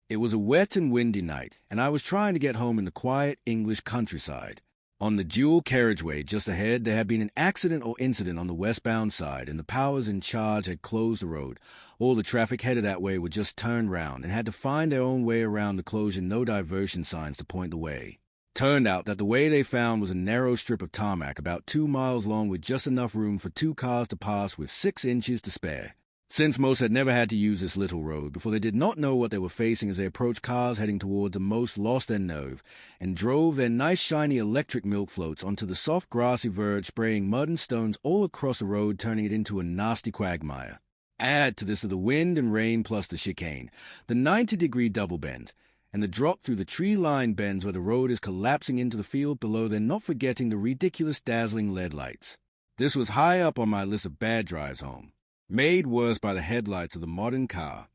It was a wet and windy night, and I was trying to get home in the quiet English countryside. On the dual carriageway just ahead, there had been an accident or incident on the westbound side, and the powers in charge had closed the road. All the traffic headed that way would just turn round and had to find their own way around the closure, no diversion signs to point the way. Turned out that the way they found was a narrow strip of tarmac about 2 miles long with just enough room for 2 cars to pass with 6 inches to spare. Since most had never had to use this little road before, they did not know what they were facing as they approached cars heading towards the most lost their nerve and drove their nice shiny electric milk floats onto the soft grassy verge, spraying mud and stones all across the road, turning it into a nasty quagmire. Add to this the wind and rain plus the chicane, the 90-degree double bend, and the drop through the tree-lined bends where the road is collapsing into the field below, then not forgetting the ridiculous dazzling LED lights. This was high up on my list of bad drives home, made worse by the headlights of the modern car.